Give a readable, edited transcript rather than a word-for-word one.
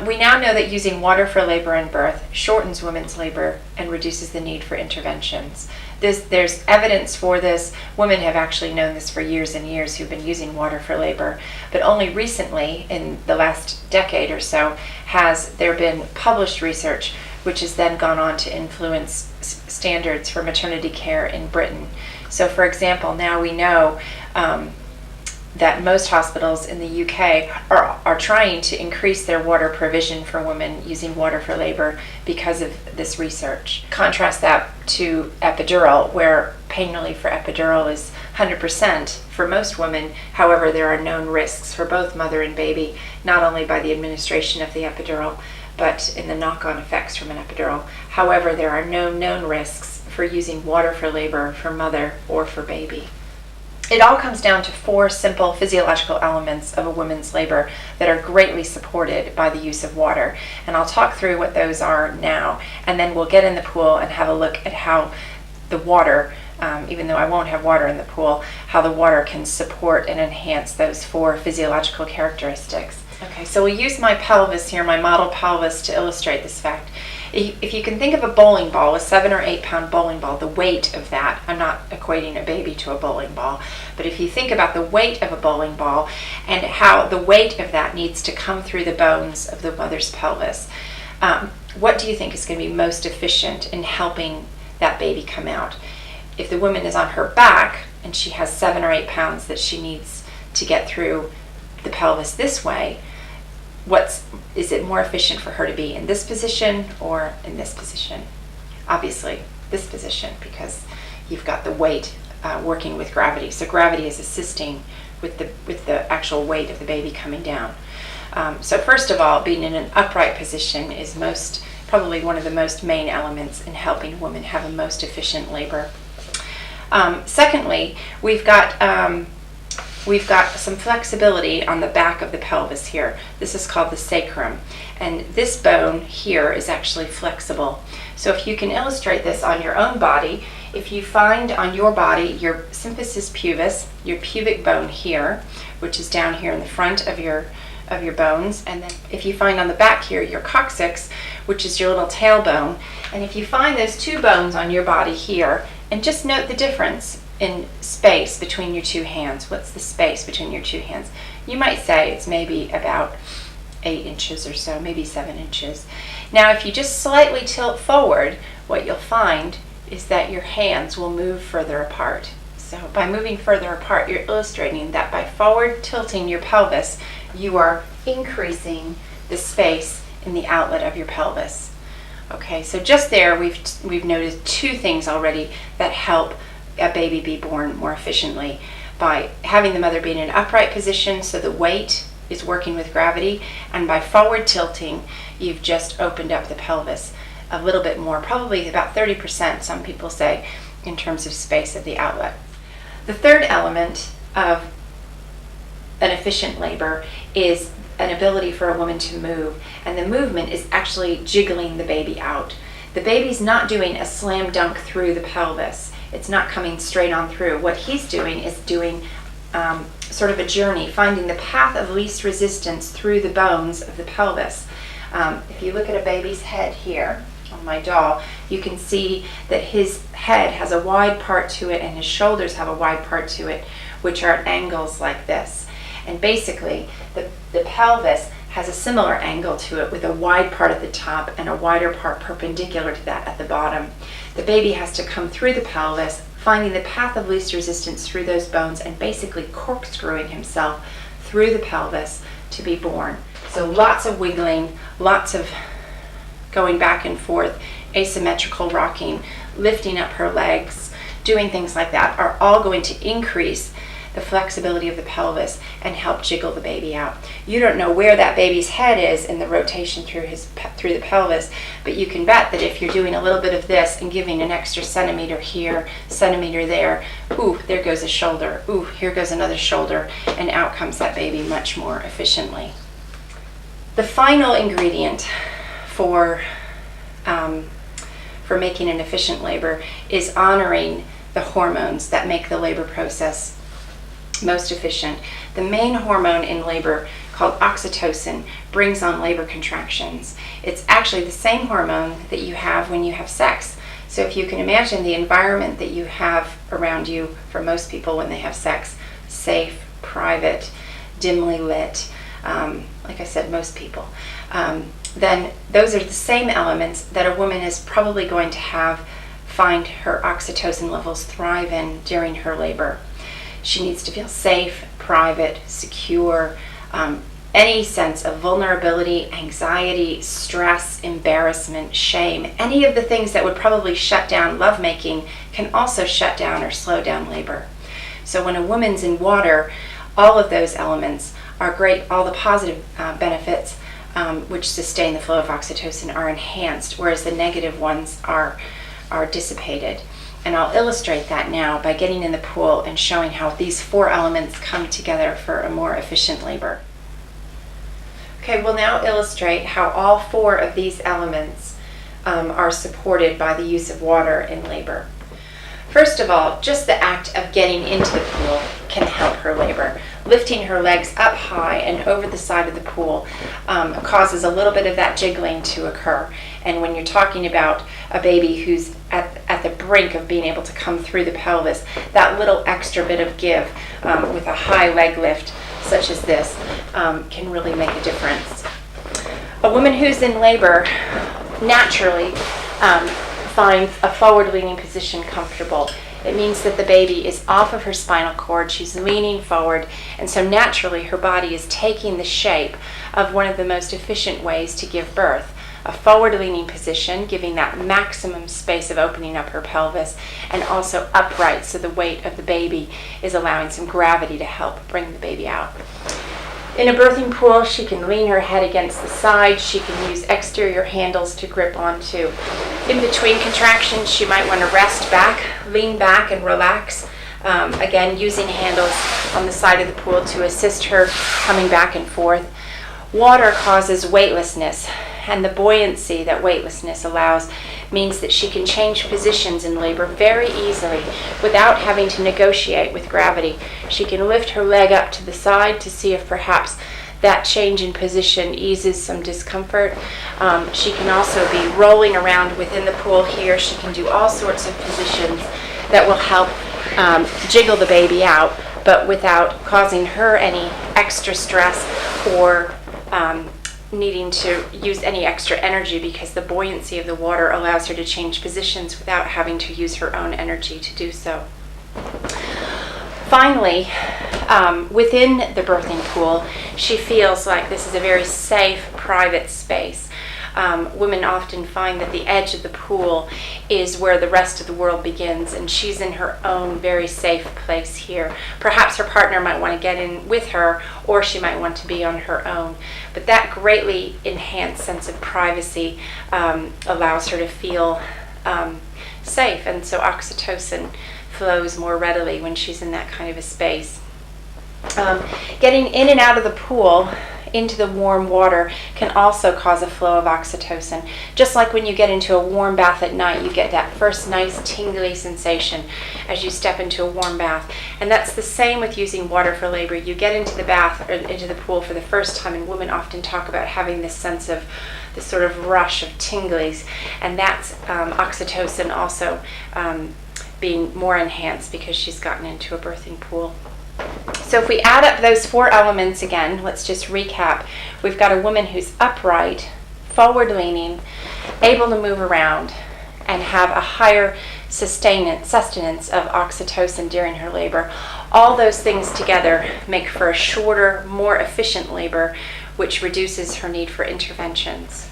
We now know that using water for labor and birth shortens women's labor and reduces the need for interventions. There's evidence for this. Women have actually known this for years and years who've been using water for labor, but only recently, in the last decade or so, has there been published research which has then gone on to influence standards for maternity care in Britain. So, for example, now we know that most hospitals in the UK are trying to increase their water provision for women using water for labor because of this research. Contrast that to epidural, where pain relief for epidural is 100% for most women. However, there are known risks for both mother and baby, not only by the administration of the epidural, but in the knock-on effects from an epidural. However, there are no known risks for using water for labor for mother or for baby. It all comes down to 4 simple physiological elements of a woman's labor that are greatly supported by the use of water. And I'll talk through what those are now, and then we'll get in the pool and have a look at how the water, even though I won't have water in the pool, how the water can support and enhance those 4 physiological characteristics. Okay, so we'll use my pelvis here, my model pelvis, to illustrate this fact. If you can think of a bowling ball, a 7 or 8 pound bowling ball, the weight of that, I'm not equating a baby to a bowling ball, but if you think about the weight of a bowling ball and how the weight of that needs to come through the bones of the mother's pelvis, what do you think is going to be most efficient in helping that baby come out? If the woman is on her back and she has 7 or 8 pounds that she needs to get through the pelvis this way, is it more efficient for her to be in this position or in this position? Obviously this position, because you've got the weight working with gravity. So gravity is assisting with the actual weight of the baby coming down. So first of all, being in an upright position is probably one of the most main elements in helping women have a most efficient labor. Secondly, we've got some flexibility on the back of the pelvis here. This is called the sacrum, and this bone here is actually flexible. So if you can illustrate this on your own body, if you find on your body your symphysis pubis, your pubic bone here, which is down here in the front of your bones, and then if you find on the back here your coccyx, which is your little tailbone, and if you find those 2 bones on your body here, and just note the difference in space between your 2 hands. What's the space between your 2 hands? You might say it's maybe about 8 inches or so, maybe 7 inches. Now, if you just slightly tilt forward, what you'll find is that your hands will move further apart. So by moving further apart, you're illustrating that by forward tilting your pelvis, you are increasing the space in the outlet of your pelvis. Okay, so just there, we've noticed 2 things already that help a baby be born more efficiently, by having the mother be in an upright position so the weight is working with gravity, and by forward tilting, you've just opened up the pelvis a little bit more, probably about 30%, some people say, in terms of space of the outlet. The third element of an efficient labor is an ability for a woman to move, and the movement is actually jiggling the baby out. The baby's not doing a slam dunk through the pelvis. It's not coming straight on through. What he's doing is doing sort of a journey, finding the path of least resistance through the bones of the pelvis. If you look at a baby's head here on my doll, you can see that his head has a wide part to it and his shoulders have a wide part to it, which are at angles like this. And basically, the pelvis has a similar angle to it with a wide part at the top and a wider part perpendicular to that at the bottom. The baby has to come through the pelvis, finding the path of least resistance through those bones and basically corkscrewing himself through the pelvis to be born. So lots of wiggling, lots of going back and forth, asymmetrical rocking, lifting up her legs, doing things like that are all going to increase the flexibility of the pelvis and help jiggle the baby out. You don't know where that baby's head is in the rotation through the pelvis, but you can bet that if you're doing a little bit of this and giving an extra centimeter here, centimeter there, ooh, there goes a shoulder, ooh, here goes another shoulder, and out comes that baby much more efficiently. The final ingredient for making an efficient labor is honoring the hormones that make the labor process most efficient. The main hormone in labor called oxytocin brings on labor contractions. It's actually the same hormone that you have when you have sex. So if you can imagine the environment that you have around you for most people when they have sex, safe, private, dimly lit, like I said, most people, then those are the same elements that a woman is probably going to find her oxytocin levels thrive in during her labor. She needs to feel safe, private, secure, any sense of vulnerability, anxiety, stress, embarrassment, shame, any of the things that would probably shut down lovemaking can also shut down or slow down labor. So when a woman's in water, all of those elements are great. All the positive benefits which sustain the flow of oxytocin are enhanced, whereas the negative ones are dissipated. And I'll illustrate that now by getting in the pool and showing how these 4 elements come together for a more efficient labor. Okay, we'll now illustrate how all 4 of these elements are supported by the use of water in labor. First of all, just the act of getting into the pool can help her labor. Lifting her legs up high and over the side of the pool causes a little bit of that jiggling to occur. And when you're talking about a baby who's at the brink of being able to come through the pelvis, that little extra bit of give with a high leg lift such as this can really make a difference. A woman who's in labor naturally finds a forward-leaning position comfortable. It means that the baby is off of her spinal cord, she's leaning forward, and so naturally her body is taking the shape of one of the most efficient ways to give birth. A forward-leaning position, giving that maximum space of opening up her pelvis, and also upright, so the weight of the baby is allowing some gravity to help bring the baby out. In a birthing pool, she can lean her head against the side. She can use exterior handles to grip onto. In between contractions, she might want to rest back, lean back, and relax. Again, using handles on the side of the pool to assist her coming back and forth. Water causes weightlessness, and the buoyancy that weightlessness allows means that she can change positions in labor very easily without having to negotiate with gravity. She can lift her leg up to the side to see if perhaps that change in position eases some discomfort. She can also be rolling around within the pool here. She can do all sorts of positions that will help jiggle the baby out, but without causing her any extra stress or needing to use any extra energy, because the buoyancy of the water allows her to change positions without having to use her own energy to do so. Finally, within the birthing pool, she feels like this is a very safe, private space. Women often find that the edge of the pool is where the rest of the world begins, and she's in her own very safe place here. Perhaps her partner might want to get in with her, or she might want to be on her own. But that greatly enhanced sense of privacy allows her to feel safe, and so oxytocin flows more readily when she's in that kind of a space. Getting in and out of the pool into the warm water can also cause a flow of oxytocin. Just like when you get into a warm bath at night, you get that first nice tingly sensation as you step into a warm bath. And that's the same with using water for labor. You get into the bath or into the pool for the first time, and women often talk about having this sense of this sort of rush of tinglies, and that's oxytocin also being more enhanced because she's gotten into a birthing pool. So if we add up those 4 elements again, let's just recap. We've got a woman who's upright, forward-leaning, able to move around, and have a higher sustenance of oxytocin during her labor. All those things together make for a shorter, more efficient labor, which reduces her need for interventions.